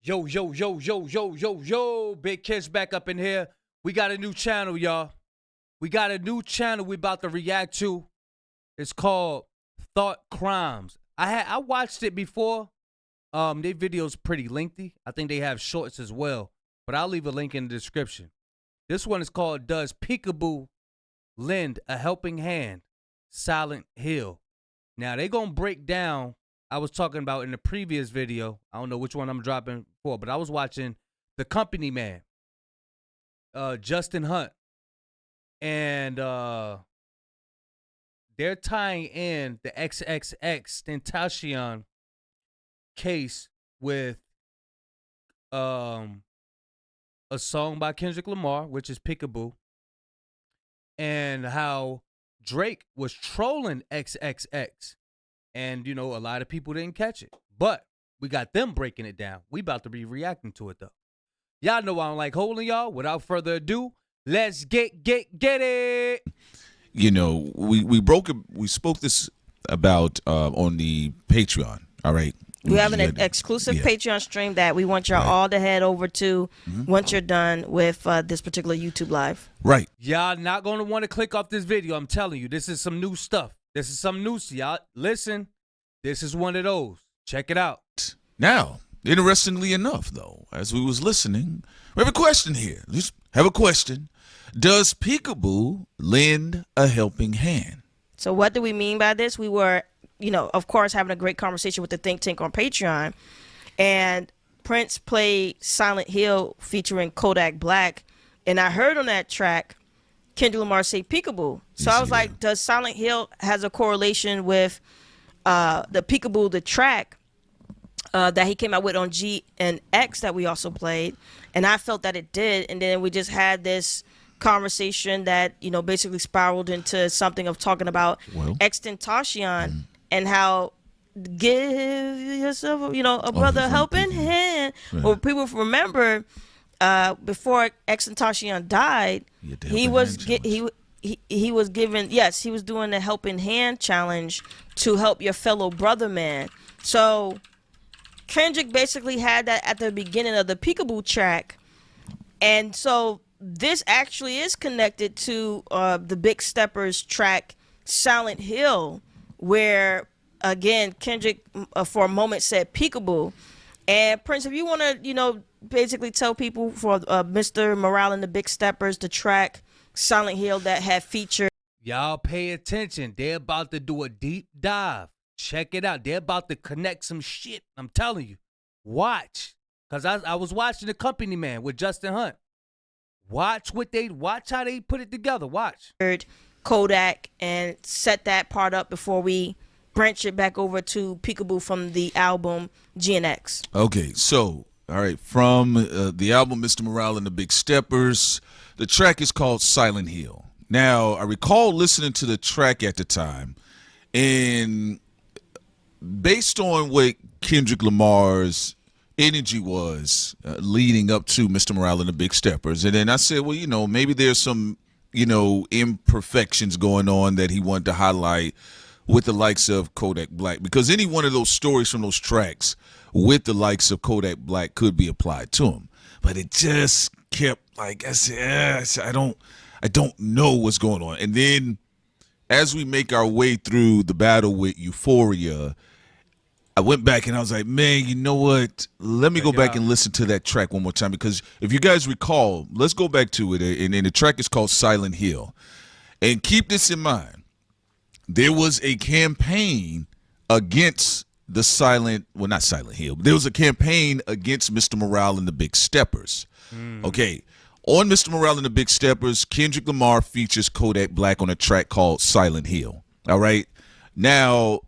Yo, yo, yo, yo, yo, yo, yo. Big Kids back up in here. We got a new channel, y'all. We got a new channel we about to react to. It's called Thought Crimes. I watched it before. Their video's pretty lengthy. I think they have shorts as well. But I'll leave a link in the description. This one is called Does Peekaboo Lend a Helping Hand? Silent Hill. Now they gonna break down. I was talking about in the previous video. I don't know which one I'm dropping for, but I was watching The Company Man, Justin Hunt, and they're tying in the XXX Tentacion case with a song by Kendrick Lamar, which is Peekaboo, and how Drake was trolling XXX. And, you know, a lot of people didn't catch it. But we got them breaking it down. We about to be reacting to it, though. Y'all know I don't like holding y'all. Without further ado, let's get it. You know, we spoke this about on the Patreon, all right? We have an exclusive Patreon stream that we want y'all all to head over to once you're done with this particular YouTube Live. Right. Y'all not going to want to click off this video. I'm telling you, this is some new stuff. This is some news to y'all. Listen, this is one of those. Check it out. Now, interestingly enough, though, as we was listening, we have a question here. Just have a question. Does Peekaboo lend a helping hand? So what do we mean by this? We were, you know, of course, having a great conversation with the Think Tank on Patreon. And Prince played Silent Hill featuring Kodak Black. And I heard on that track Kendrick Lamar say Peekaboo. So I was like, does Silent Hill has a correlation with the Peekaboo, the track that he came out with on G and X that we also played? And I felt that it did. And then we just had this conversation that, you know, basically spiraled into something of talking about XXXTentacion and how give yourself, you know, a brother a helping hand. Or people remember before XXXTentacion died, he was given, yes, he was doing the helping hand challenge to help your fellow brother man. So Kendrick basically had that at the beginning of the Peekaboo track, and so this actually is connected to the Big Steppers track Silent Hill, where again Kendrick for a moment said Peekaboo. And Prince, if you want to, you know, basically tell people for Mr. Morale and the Big Steppers, the track Silent Hill that had featured. Y'all pay attention. They're about to do a deep dive. Check it out. They're about to connect some shit. I'm telling you. Watch. Because I was watching The Company Man with Justin Hunt. Watch how they put it together. Watch. Kodak and set that part up before we branch it back over to Peekaboo from the album GNX. Okay, so, all right, from the album Mr. Morale and the Big Steppers, the track is called Silent Hill. Now, I recall listening to the track at the time, and based on what Kendrick Lamar's energy was leading up to Mr. Morale and the Big Steppers, and then I said, well, you know, maybe there's some, you know, imperfections going on that he wanted to highlight with the likes of Kodak Black, because any one of those stories from those tracks with the likes of Kodak Black could be applied to him. But it just kept like, I said, I don't know what's going on. And then as we make our way through the battle with Euphoria, I went back and I was like, man, you know what? Let me go back and listen to that track one more time, because if you guys recall, let's go back to it. And the track is called Silent Hill. And keep this in mind. There was a campaign against the not Silent Hill, but there was a campaign against Mr. Morale and the Big Steppers. Okay. On Mr. Morale and the Big Steppers, Kendrick Lamar features Kodak Black on a track called Silent Hill. All right. Now,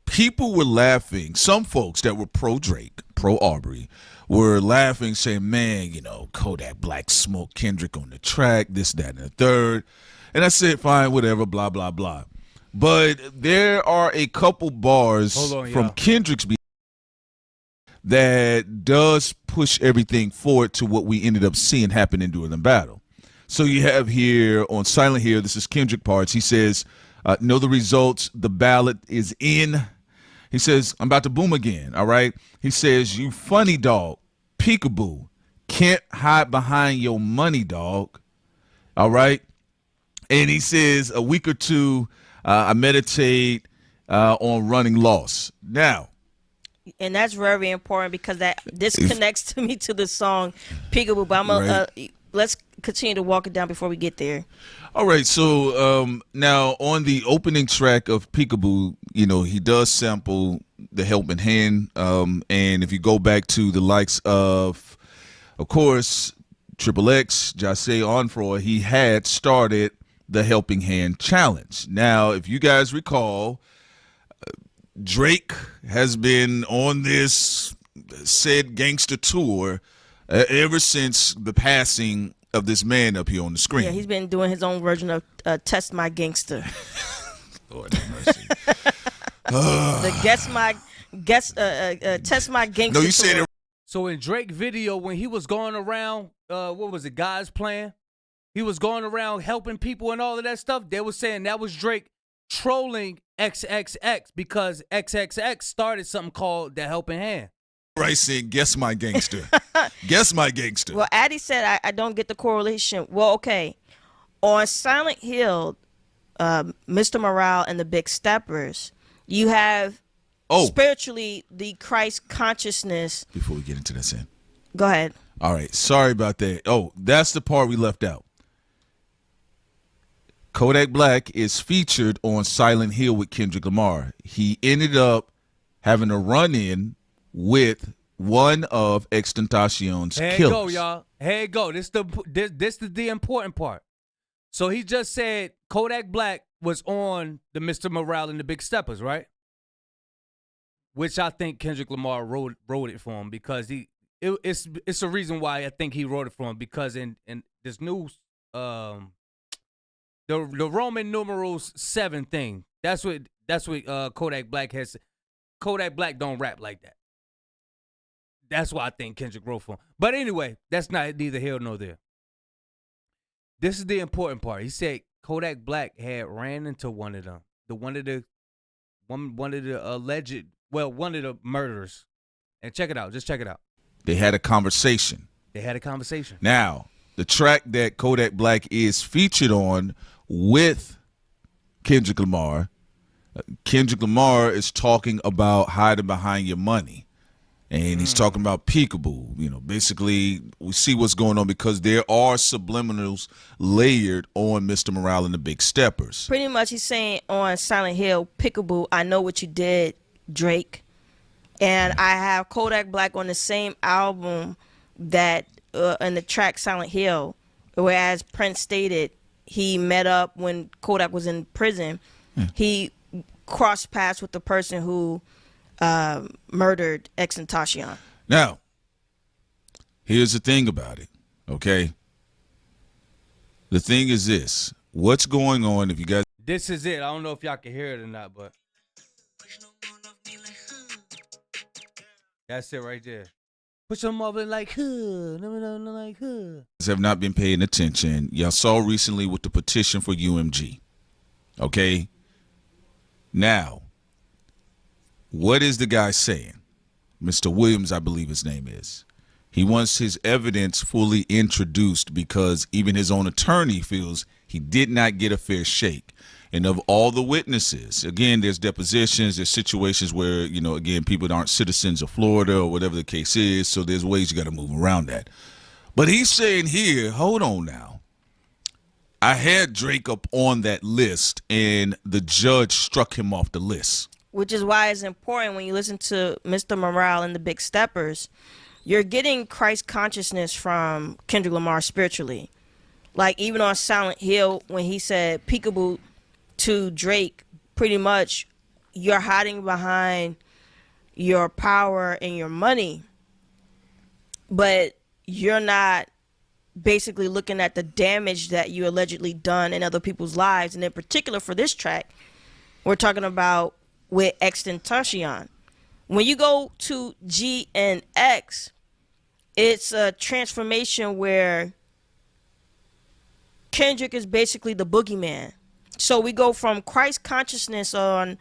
people were laughing. Some folks that were pro-Drake, pro-Aubrey, were laughing, saying, man, you know, Kodak Black smoked Kendrick on the track, this, that, and the third. And I said, fine, whatever, blah, blah, blah. But there are a couple bars from Kendrick's beat that does push everything forward to what we ended up seeing happening during the battle. So you have here on Silent Hill, this is Kendrick parts. He says, know the results, the ballot is in. He says, I'm about to boom again, all right? He says, you funny dog. Peekaboo, can't hide behind your money, dog. All right. And he says a week or two, I meditate on running loss. Now, and that's very important because that this connects to me to the song Peekaboo. But let's continue to walk it down before we get there. All right, so now on the opening track of Peekaboo, he does sample the Helping Hand, and if you go back to the likes of course, Triple X, Jase Onfroy, he had started the Helping Hand Challenge. Now, if you guys recall, Drake has been on this said gangster tour ever since the passing of this man up here on the screen. Yeah, he's been doing his own version of Test My Gangster. Lord have mercy. Test My Gangster. No, you said it. So in Drake video, when he was going around, what was it, God's Plan? He was going around helping people and all of that stuff. They were saying that was Drake trolling XXX because XXX started something called the Helping Hand. Right, saying, guess my gangster. Guess my gangster. Well, Addy said, I don't get the correlation. Well, okay. On Silent Hill, Mr. Morale and the Big Steppers, you have spiritually the Christ consciousness. Before we get into this in. Go ahead. All right. Sorry about that. Oh, that's the part we left out. Kodak Black is featured on Silent Hill with Kendrick Lamar. He ended up having a run-in with one of XXXTentacion's killers. Here you go, y'all. Here you go. This is the important part. So he just said Kodak Black was on the Mr. Morale and the Big Steppers, right? Which I think Kendrick Lamar wrote it for him because it's a reason why I think he wrote it for him because in this new the Roman numerals 7 thing. That's what Kodak Black has. Kodak Black don't rap like that. That's why I think Kendrick wrote for him. But anyway, that's neither here nor there. This is the important part. He said Kodak Black had ran into one of them, one of the murderers. And check it out. Just check it out. They had a conversation. Now, the track that Kodak Black is featured on with Kendrick Lamar is talking about hiding behind your money. And he's talking about Peekaboo. Basically, we see what's going on because there are subliminals layered on Mr. Morale and the Big Steppers. Pretty much he's saying on Silent Hill, Peekaboo, I know what you did, Drake. And I have Kodak Black on the same album that in the track Silent Hill, whereas Prince stated he met up when Kodak was in prison. Yeah. He crossed paths with the person who murdered XXXTentacion. Now, here's the thing about it, okay? The thing is this. What's going on if you guys... This is it. I don't know if y'all can hear it or not, but... That's it right there. Push them over like, like, have not been paying attention. Y'all saw recently with the petition for UMG. Okay? Now, what is the guy saying? Mr. Williams, I believe his name is. He wants his evidence fully introduced because even his own attorney feels he did not get a fair shake. And of all the witnesses, again, there's depositions, there's situations where, again, people aren't citizens of Florida or whatever the case is, so there's ways you got to move around that. But he's saying here, hold on now. I had Drake up on that list, and the judge struck him off the list. Which is why it's important when you listen to Mr. Morale and the Big Steppers, you're getting Christ consciousness from Kendrick Lamar spiritually. Like even on Silent Hill, when he said Peekaboo to Drake, pretty much you're hiding behind your power and your money, but you're not basically looking at the damage that you allegedly done in other people's lives. And in particular for this track, we're talking about with XXXTentacion. When you go to G and X, it's a transformation where Kendrick is basically the boogeyman. So we go from Christ consciousness on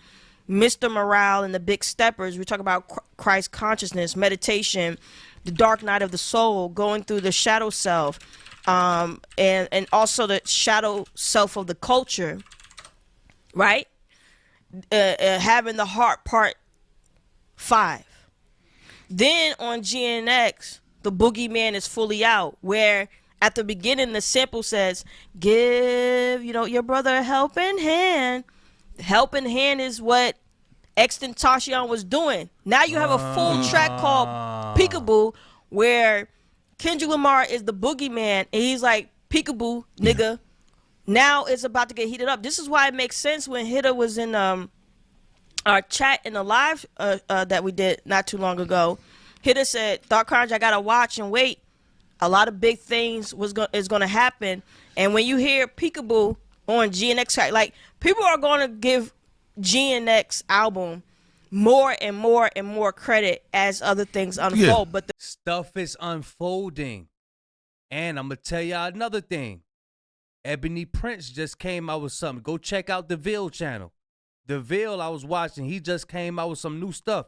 Mr. Morale and the Big Steppers. We talk about Christ consciousness, meditation, the dark night of the soul, going through the shadow self, and also the shadow self of the culture, right? Having the heart part 5. Then on GNX, the boogeyman is fully out, where at the beginning the sample says, give, your brother a helping hand. Helping hand is what XXXTentacion was doing. Now you have a full track called Peekaboo, where Kendrick Lamar is the boogeyman, and he's like, Peekaboo, nigga. Yeah. Now it's about to get heated up. This is why it makes sense when Hitta was in our chat in the live that we did not too long ago. Hitta said, Thought Crimes, I gotta watch and wait. A lot of big things is gonna happen. And when you hear Peekaboo on GNX, like, people are gonna give GNX album more and more and more credit as other things unfold. Yeah. But the stuff is unfolding. And I'm gonna tell y'all another thing. Ebony Prince just came out with something. Go check out the Ville channel. The Ville I was watching, he just came out with some new stuff.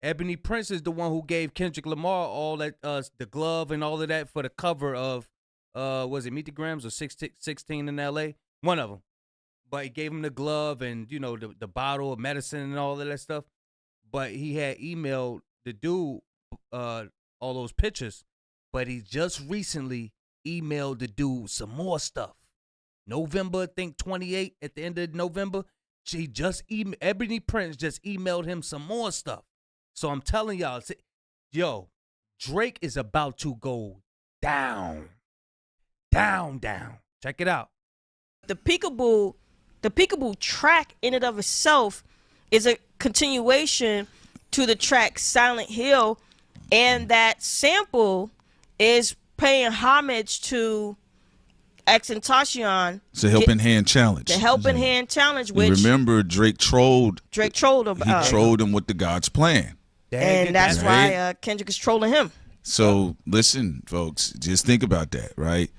Ebony Prince is the one who gave Kendrick Lamar all that, the glove and all of that for the cover of, was it Meet the Grams or 16 in L.A.? One of them. But he gave him the glove and, the bottle of medicine and all of that stuff. But he had emailed the dude all those pictures. But he just recently emailed the dude some more stuff. November, I think 28, at the end of November, Ebony Prince just emailed him some more stuff. So I'm telling y'all, yo, Drake is about to go down. Down. Check it out. The Peekaboo track in and of itself is a continuation to the track Silent Hill, and that sample is paying homage to XXXTentacion. It's a helping hand challenge. The helping hand challenge, which you remember Drake trolled. He trolled him with the God's plan. And that's why Kendrick is trolling him. So listen, folks, just think about that, right?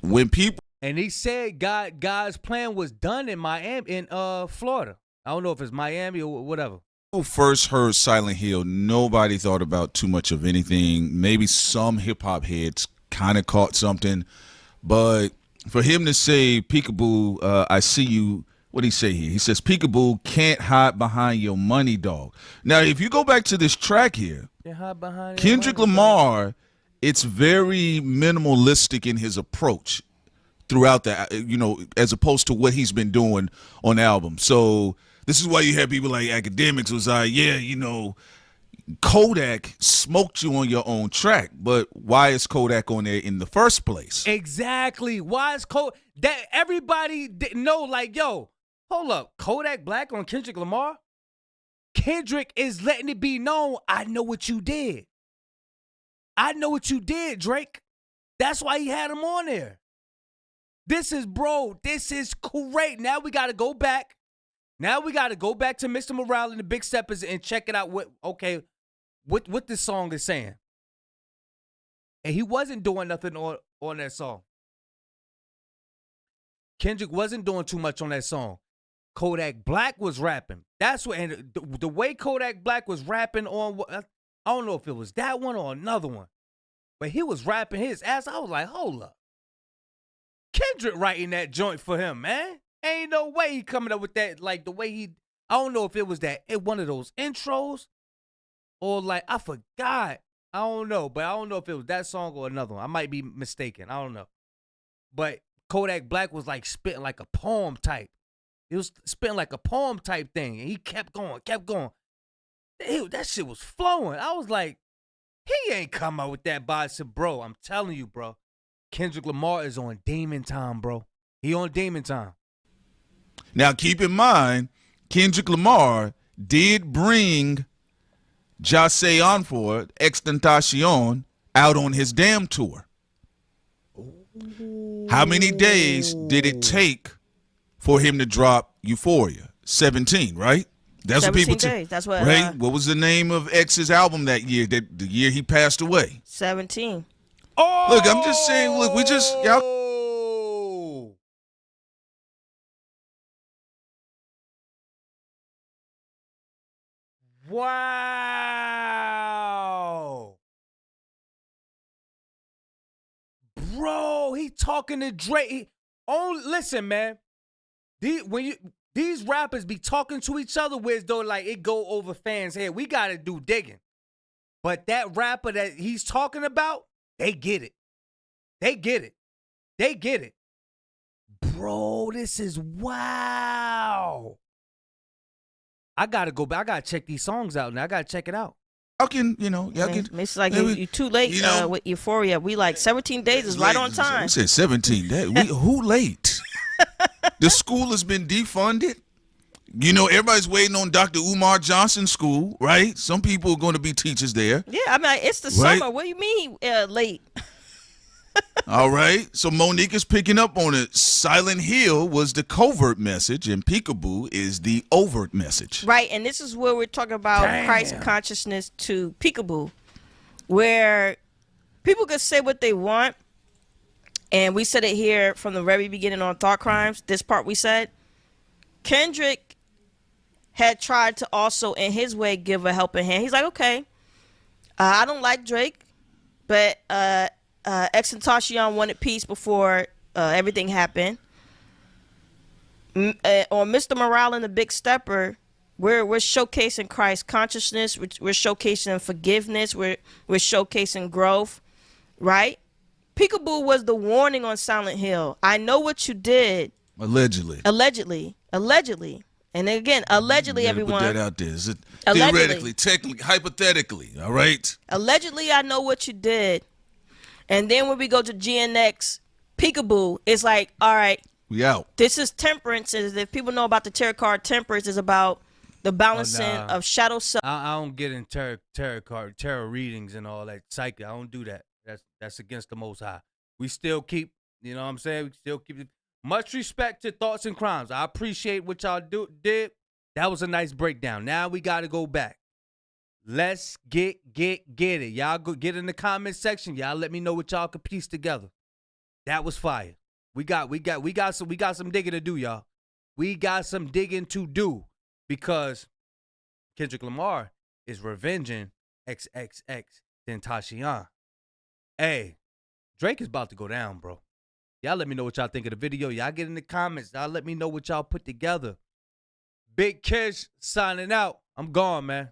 When people and he said God's plan was done in Miami, in Florida. I don't know if it's Miami or whatever. When first heard Silent Hill, nobody thought about too much of anything. Maybe some hip hop heads kind of caught something, but for him to say Peekaboo, I see you. What did he say here? He says, Peekaboo can't hide behind your money, dog. Now, if you go back to this track here, Kendrick Lamar, it's very minimalistic in his approach throughout the, as opposed to what he's been doing on the album. So this is why you have people like Academics was like, yeah, Kodak smoked you on your own track, but why is Kodak on there in the first place? Exactly. Why is Kodak? That everybody didn't know, like, yo, hold up, Kodak Black on Kendrick Lamar? Kendrick is letting it be known, I know what you did. I know what you did, Drake. That's why he had him on there. This is great. Now we got to go back. Now we got to go back to Mr. Morale and the Big Steppers and check it out. What this song is saying. And he wasn't doing nothing on that song. Kendrick wasn't doing too much on that song. Kodak Black was rapping. That's what, and the way Kodak Black was rapping on, I don't know if it was that one or another one, but he was rapping his ass. I was like, hold up. Kendrick writing that joint for him, man. Ain't no way he coming up with that, like the way I don't know if it was one of those intros or like, I forgot. I don't know, but I don't know if it was that song or another one. I might be mistaken. I don't know. But Kodak Black was like spitting like a poem type. It was spitting like a poem type thing, and he kept going. That shit was flowing. I was like, he ain't come out with that by himself, bro. I'm telling you, bro. Kendrick Lamar is on demon time, bro. He on demon time. Now, keep in mind, Kendrick Lamar did bring Jase on for XXXTentacion out on his damn tour. How many days did it take for him to drop Euphoria? 17, right? That's 17 what people days. That's what. Right? What was the name of X's album that year? The year he passed away. 17. Oh! Look, I'm just saying. Look, we just y'all. Wow. Bro, he talking to Drake. Listen, man. These rappers be talking to each other with though like it go over fans' head. We gotta do digging. But that rapper that he's talking about, they get it. They get it. They get it. Bro, this is wow. I gotta go back. I gotta check these songs out now. I gotta check it out. Y'all can, It's like you're too late with Euphoria. We like 17 days is right on time. We said 17 days. Who late? The school has been defunded. Everybody's waiting on Dr. Umar Johnson's school, right? Some people are going to be teachers there. Yeah, I mean, it's the summer. What do you mean late? All right. So Monique is picking up on it. Silent Hill was the covert message, and Peekaboo is the overt message. Right, and this is where we're talking about Christ consciousness to Peekaboo, where people can say what they want, and we said it here from the very beginning on Thought Crimes. This part we said, Kendrick had tried to also, in his way, give a helping hand. He's like, okay, I don't like Drake, but XXXTentacion wanted peace before everything happened. On Mr. Morale and the Big Stepper, we're showcasing Christ consciousness. We're showcasing forgiveness. We're showcasing growth, right? Peekaboo was the warning on Silent Hill. I know what you did. Allegedly. And again, allegedly, everyone. Put that out there. Is it theoretically, technically, hypothetically, all right? Allegedly, I know what you did. And then when we go to GNX, Peekaboo, it's like, all right. We out. This is temperance. If people know about the tarot card, temperance is about the balancing of shadow self. I don't get in tarot readings and all that psychic. I don't do that. That's against the Most High. We still keep, you know what I'm saying? We still keep it. Much respect to Thoughts and Crimes. I appreciate what y'all did. That was a nice breakdown. Now we got to go back. Let's get it. Y'all go get in the comment section. Y'all let me know what y'all could piece together. That was fire. We got some digging to do, y'all. We got some digging to do because Kendrick Lamar is revenging XXXTentacion. Hey, Drake is about to go down, bro. Y'all let me know what y'all think of the video. Y'all get in the comments. Y'all let me know what y'all put together. Big Kish signing out. I'm gone, man.